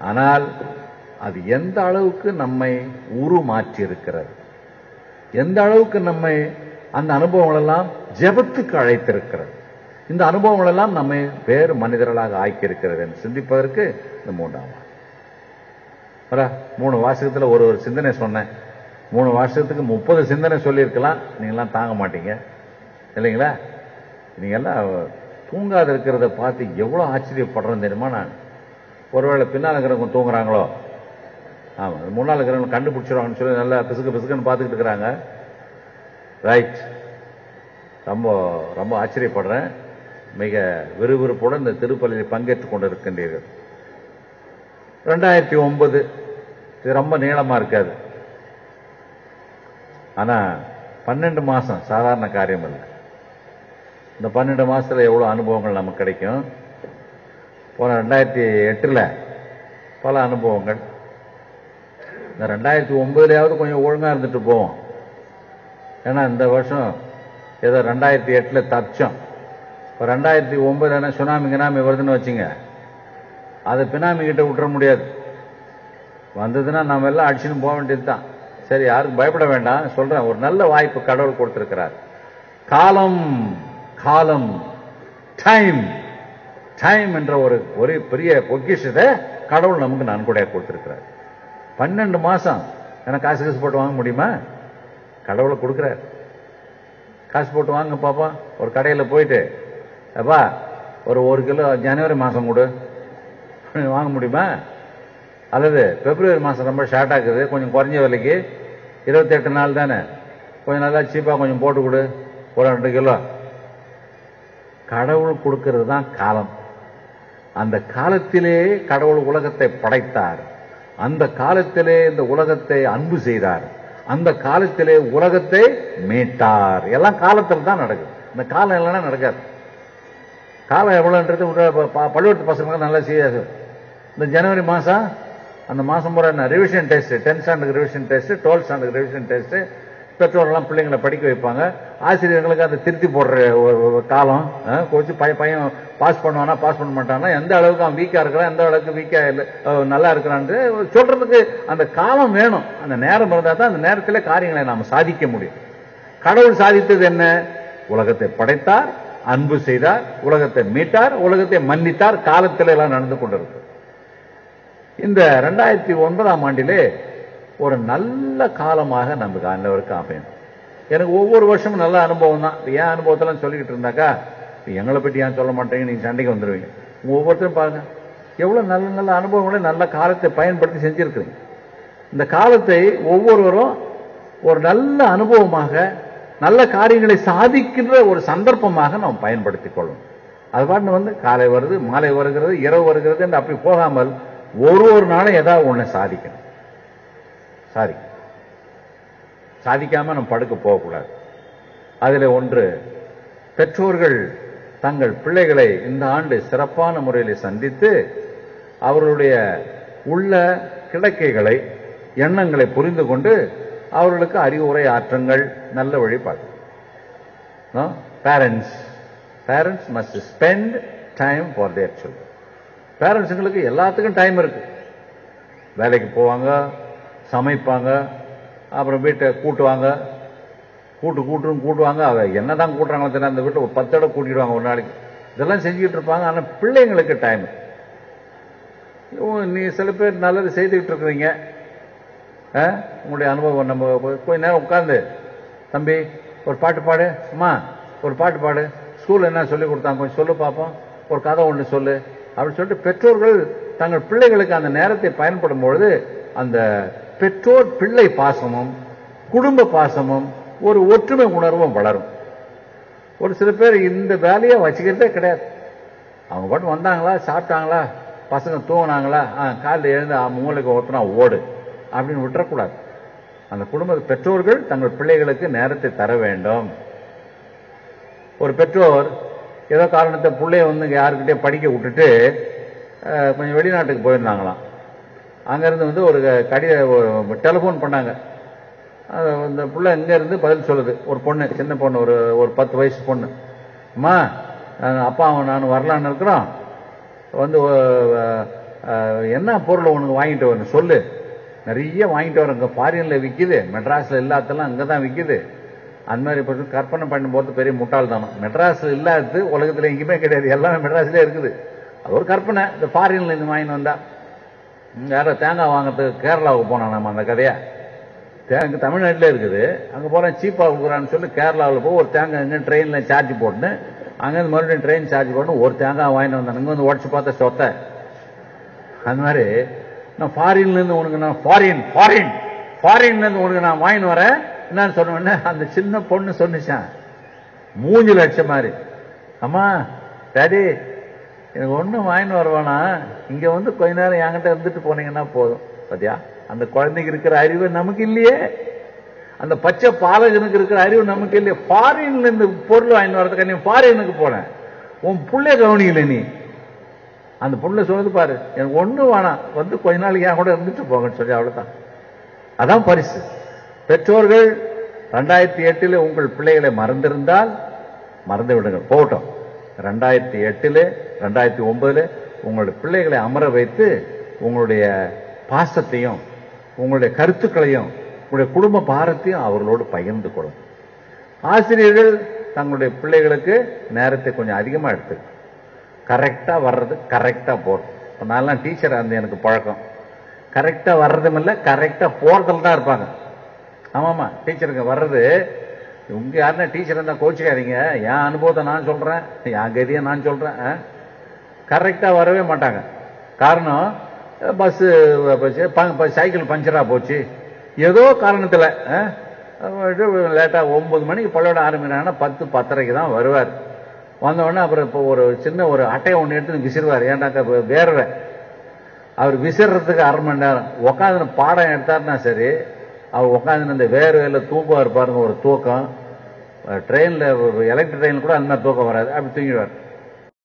ஆனால் அது எந்த அளவுக்கு நம்மை உருமாற்றி இருக்கிறது, எந்த அளவுக்கு நம்மை அந்த அனுபவங்கள் எல்லாம் ஜெபத்துக்கு அழைத்திருக்கிறது, இந்த அனுபவங்கள் எல்லாம் நம்மை வேறு மனிதர்களாக ஆக்கியிருக்கிறது என்று சிந்திப்பதற்கு இந்த 3ஆம் 3 வாசகத்துல ஒரு சிந்தனை சொன்னேன். 3 வருஷத்துக்கு 30 சிந்தனை சொல்லியிருக்கலாம். நீங்களாம் தாங்க மாட்டீங்க இல்லைங்களா? நீங்க எல்லாம் தூங்காத இருக்கிறத பார்த்து எவ்வளவு ஆச்சரியப்படுறேன் தெரியுமா? நான் ஒருவேளை பின்னால் இருக்கிறவங்க தூங்குறாங்களோ, ஆமா, முன்னால் இருக்கிறவங்க கண்டுபிடிச்சிருவாங்கன்னு சொல்லி நல்லா பிசுக்குன்னு பார்த்துக்கிட்டு இருக்கிறாங்க. ரைட், ரொம்ப ரொம்ப ஆச்சரியப்படுறேன். மிக விறுவிறுப்புடன் இந்த திருப்பலியில் பங்கேற்றுக் கொண்டிருக்கின்றீர்கள். 2009 இது ரொம்ப நீளமா இருக்காது. ஆனா 12 மாசம் சாதாரண காரியம் இல்லை. இந்த 12 மாசத்துல எவ்வளவு அனுபவங்கள் நமக்கு கிடைக்கும். போன 2008 பல அனுபவங்கள். இந்த 2009 கொஞ்சம் ஒழுங்கா இருந்துட்டு போவோம். ஏன்னா இந்த வருஷம் ஏதோ 2008 தப்பிச்சோம். இப்போ 2009 சுனாமி வருதுன்னு வச்சுங்க, அதை பினாமி கிட்ட விட்டுற முடியாது. வந்ததுன்னா நம்ம எல்லாம் அடிச்சுன்னு போக வேண்டியது தான். சரி, யாருக்கும் பயப்பட வேண்டாம். சொல்றேன், ஒரு நல்ல வாய்ப்பு கடவுள் கொடுத்திருக்கிறார். காலம் காலம் டைம் டைம் என்ற ஒரு பெரிய பொக்கிஷத்தை கடவுள் நமக்கு நன்கொடையா கொடுத்திருக்கிறார். 12 மாசம் எனக்கு காசு போட்டு வாங்க முடியுமா? கடவுளை கொடுக்கிறார். காசு போட்டு வாங்க பாப்பா. ஒரு கடையில் போயிட்டு, அப்பா ஒரு கிலோ ஜனவரி மாசம் கொடு, வாங்க முடியுமா? அல்லது பிப்ரவரி மாசம் ரொம்ப ஷார்ட் ஆகுது, கொஞ்சம் குறைஞ்ச விலைக்கு 28 நாள் தானே, கொஞ்சம் நல்லா சீப்பா கொஞ்சம் போட்டு கொடு, ஒரு 2 கிலோ. கடவுள் கொடுக்கிறது தான் காலம். அந்த காலத்திலே கடவுள் உலகத்தை படைத்தார். அந்த காலத்திலே இந்த உலகத்தை அன்பு செய்தார். அந்த காலத்திலே உலகத்தை மீட்டார். எல்லாம் காலத்தில் தான் நடக்குது. இந்த காலம் இல்லைன்னா நடக்காது. காலம் எவ்வளவுன்றது பள்ளிக்கூட்டு பசங்களுக்கு நல்லா செய்யாது. இந்த ஜனவரி மாசம், அந்த மாசம் பூரா revision test, 10th standard revision test, 12th standard revision test, பெற்றோர்கள்லாம் பிள்ளைங்களை படிக்க வைப்பாங்க. ஆசிரியர்களுக்கு அதை திருத்தி போடுற ஒரு காலம். கொஞ்சம் பையன் பாஸ் பண்ணுவானா பாஸ் பண்ண மாட்டானா, எந்த அளவுக்கு அவன் வீக்கா இருக்கிறான், எந்த அளவுக்கு வீக்கா நல்லா இருக்கிறான்னு சொல்றதுக்கு அந்த காலம் வேணும். அந்த நேரம் இருந்தால் தான் அந்த நேரத்தில் காரியங்களை நாம் சாதிக்க முடியும். கடவுள் சாதித்தது என்ன? உலகத்தை படைத்தார், அன்பு செய்தார், உலகத்தை மீட்டார், உலகத்தை மன்னித்தார். காலத்தில் எல்லாம் நடந்து கொண்டிருக்கு. இந்த 2009ஆம் ஆண்டிலே ஒரு நல்ல காலமாக நமக்கு ஆண்டவருக்கு அமையும். எனக்கு ஒவ்வொரு வருஷமும் நல்ல அனுபவம் தான். என் அனுபவத்தெல்லாம் சொல்லிக்கிட்டு இருந்தாக்கா எங்களை பற்றி ஏன் சொல்ல மாட்டேங்க, நீங்க சண்டைக்கு வந்துடுவீங்க. ஒவ்வொருத்தரும் பாருங்க எவ்வளவு நல்ல நல்ல அனுபவங்களை நல்ல காலத்தை பயன்படுத்தி செஞ்சிருக்கிறீங்க. இந்த காலத்தை ஒவ்வொருவரும் ஒரு நல்ல அனுபவமாக, நல்ல காரியங்களை சாதிக்கின்ற ஒரு சந்தர்ப்பமாக நாம் பயன்படுத்திக் கொள்ளணும். அது பாட்டு காலை வருது, மாலை வருகிறது, இரவு வருகிறது என்று அப்படி போகாமல் ஒரு நாளும் ஏதாவது ஒண்ணு சாதிக்கணும். சாதிக்காம நம்ம படுக்க போகக்கூடாது. அதுல ஒன்று, பெற்றோர்கள் தங்கள் பிள்ளைகளை இந்த ஆண்டு சிறப்பான முறையில் சந்தித்து அவர்களுடைய உள்ள கிடக்கைகளை, எண்ணங்களை புரிந்து கொண்டு அவர்களுக்கு அறிவுரை ஆற்றுங்கள், நல்ல வழிபாடு. Parents must spend time for their children. பேரண்ட்ஸுங்களுக்கு எல்லாத்துக்கும் டைம் இருக்கு. வேலைக்கு போவாங்க, சமைப்பாங்க, அப்புறம் வீட்டை கூட்டுவாங்க, கூட்டுவாங்க. அவ என்னதான் கூட்டுறாங்களோ தெரியல, அந்த வீட்டை ஒரு 10 தடவை கூட்டிடுவாங்க ஒரு நாளைக்கு. இதெல்லாம் செஞ்சுக்கிட்டு இருப்பாங்க. ஆனால் பிள்ளைங்களுக்கு டைம். நீ சில பேர் நல்லது செய்துக்கிட்டு இருக்கிறீங்க. உங்களுடைய அனுபவம் நம்ம கொஞ்ச நேரம் உட்கார்ந்து, தம்பி ஒரு பாட்டு பாடு, அம்மா ஒரு பாட்டு பாடு, ஸ்கூல்ல என்ன சொல்லி கொடுத்தாங்க கொஞ்சம் சொல்லு பார்ப்போம், ஒரு கதை ஒன்று சொல்லு அப்படின்னு சொல்லிட்டு பெற்றோர்கள் தங்கள் பிள்ளைகளுக்கு அந்த நேரத்தை பயன்படும் பொழுது அந்த பெற்றோர் பிள்ளை பாசமும் குடும்ப பாசமும் ஒரு ஒற்றுமை உணர்வும் வளரும். ஒரு சில பேர் இந்த வேலையை வச்சுக்கிறதே கிடையாது. அவங்க பாட்டு வந்தாங்களா, சாப்பிட்டாங்களா, பசங்க தூங்கினாங்களா, காலையில் எழுந்து மூளைக்கு ஒருத்தனா ஓடு அப்படின்னு விட்டுறக்கூடாது. அந்த குடும்ப பெற்றோர்கள் தங்கள் பிள்ளைகளுக்கு நேரத்தை தர வேண்டும். ஒரு பெற்றோர் ஏதோ காரணத்தை பிள்ளைய யாருக்கிட்டே படிக்க விட்டுட்டு கொஞ்சம் வெளிநாட்டுக்கு போயிருந்தாங்களாம். அங்கிருந்து ஒரு டெலிஃபோன் பண்ணாங்க. இந்த பிள்ளை இங்க இருந்து பதில் சொல்லுது. ஒரு பொண்ணு, சின்ன பொண்ணு, ஒரு 10 வயசு பொண்ணு. அம்மா, அப்பா நானும் வரலான்னு இருக்கிறோம், என்ன பொருள் உனக்கு வாங்கிட்டு வரணும் சொல்லு, நிறைய வாங்கிட்டு வர. இங்க ஃபாரின்ல விற்கிது, மெட்ராஸ்ல இல்லாதெல்லாம் அங்கதான் விற்கிது. அந்த மாதிரி இப்போ கற்பனை பண்ணும்போது பெரிய முட்டாள்தானம். மெட்ராஸ்ல இல்லாதது உலகத்துல எங்கேயுமே கிடையாது, எல்லாமே மெட்ராஸ்லயே இருக்குது. அது ஒரு கற்பனை. இந்த ஃபாரின்ல இருந்து வாங்கிட்டு வந்தா யாரோ தேங்காய் வாங்கறதுக்கு கேரளாவுக்கு போனோம் நம்ம. அந்த கதையா தேங்காய் தமிழ்நாட்டிலே இருக்குது, அங்க போறேன் சீப்பா கொடுக்குறான்னு சொல்லி கேரளாவில் போய் ஒரு தேங்காய் எங்க ட்ரெயின்ல சார்ஜ் போட்டுன்னு அங்கேருந்து மறுபடியும் ட்ரெயின் சார்ஜ் போட்டு ஒரு தேங்காய் வாங்கிட்டு வந்தேன். இங்க வந்து உடச்சு பார்த்த சொத்தை. அந்த மாதிரி நான் ஃபாரின்ல இருந்து உனக்கு நான் ஃபாரின்ல இருந்து உனக்கு நான் வாங்கிட்டு வரேன் என்னன்னு சொன்ன. அந்த சின்ன பொண்ணு சொன்னிச்சான் மூஞ்சி லட்சம் மாதிரி, அம்மா டாடி எனக்கு ஒன்றும் வாங்கிட்டு வருவானா, இங்க வந்து கொஞ்ச நேரம் என்கிட்ட இருந்துட்டு போனீங்கன்னா போதும். பாத்தியா, அந்த குழந்தைக்கு இருக்கிற அறிவு நமக்கு இல்லையே, அந்த பச்சை பாலகனுக்கு இருக்கிற அறிவு நமக்கு இல்லையே. ஃபாரின்ல இருந்து பொருள் வாங்கிட்டு வரதுக்கு நீ ஃபாரினுக்கு போனேன், உன் புள்ளைய கவனிக்கல நீ. அந்த புள்ள சொல்லுது பாரு, எனக்கு ஒண்ணு வேணாம், வந்து கொஞ்ச நாளைக்கு என் கூட இருந்துட்டு போங்கன்னு சொல்லி, அவ்வளவுதான். அதான் பரிசு. பெற்றோர்கள் 2008 உங்கள் பிள்ளைகளை மறந்திருந்தால் மறந்து விடுங்கள், போகட்டும். 2008 2009 உங்களுடைய பிள்ளைகளை அமர வைத்து உங்களுடைய பாசத்தையும் உங்களுடைய கருத்துக்களையும் உங்களுடைய குடும்ப பாரத்தையும் அவர்களோடு பகிர்ந்து கொள்ளும். ஆசிரியர்கள் தங்களுடைய பிள்ளைகளுக்கு நேரத்தை கொஞ்சம் அதிகமா எடுத்து கரெக்டா வர்றது, கரெக்டா போறது. இப்போ நான்லாம் டீச்சர் அந்த எனக்கு பழக்கம். கரெக்டா வர்றதும் இல்லை, கரெக்டா போறதுல தான் இருப்பாங்க. ஆமாமா, டீச்சருங்க வர்றது. உங்க யாருன்னா டீச்சர் இருந்தா கோச்சிக்காதீங்க, என் அனுபவத்தை நான் சொல்றேன், என் கதியை நான் சொல்றேன். கரெக்டா வரவே மாட்டாங்க. காரணம், பஸ் சைக்கிள் பஞ்சரா போச்சு, ஏதோ காரணத்துல லேட்டா 9 மணிக்கு பள்ளியோட ஆரம்பிக்கிறாங்கன்னா 10 10:30 தான் வருவார். வந்தவுடனே அப்புறம் இப்போ ஒரு சின்ன ஒரு அட்டையை ஒன்று எடுத்து விசிறுவார். ஏன்னாக்கா வேர்வை, அவர் விசிறதுக்கு 1/2 மணி நேரம் உட்காந்து பாடம் எடுத்தாருன்னா சரி, அவர் உட்காந்து இந்த வேர்வையில தூக்கம் இருப்பாருங்க, ஒரு தூக்கம். ட்ரெயின்ல எலக்ட்ரிக் ட்ரெயின் கூட அந்த மாதிரி தூக்கம் வராது, அப்படி தூங்கிடுவார்.